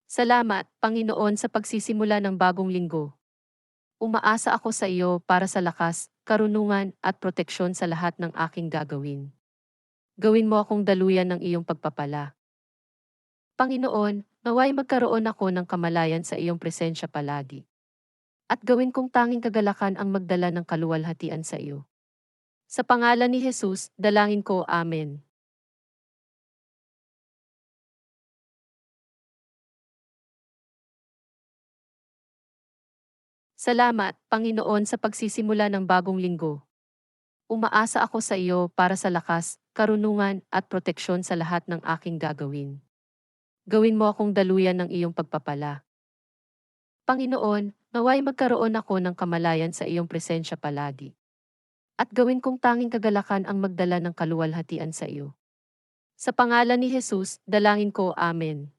Salamat, Panginoon, sa pagsisimula ng bagong linggo. Umaasa ako sa iyo para sa lakas, karunungan at proteksyon sa lahat ng aking gagawin. Gawin mo akong daluyan ng iyong pagpapala. Panginoon, naway magkaroon ako ng kamalayan sa iyong presensya palagi. At gawin kong tanging kagalakan ang magdala ng kaluwalhatian sa iyo. Sa pangalan ni Jesus, dalangin ko, Amen. Salamat, Panginoon, sa pagsisimula ng bagong linggo. Umaasa ako sa iyo para sa lakas, karunungan at proteksyon sa lahat ng aking gagawin. Gawin mo akong daluyan ng iyong pagpapala. Panginoon, naway magkaroon ako ng kamalayan sa iyong presensya palagi. At gawin kong tanging kagalakan ang magdala ng kaluwalhatian sa iyo. Sa pangalan ni Jesus, dalangin ko, Amen.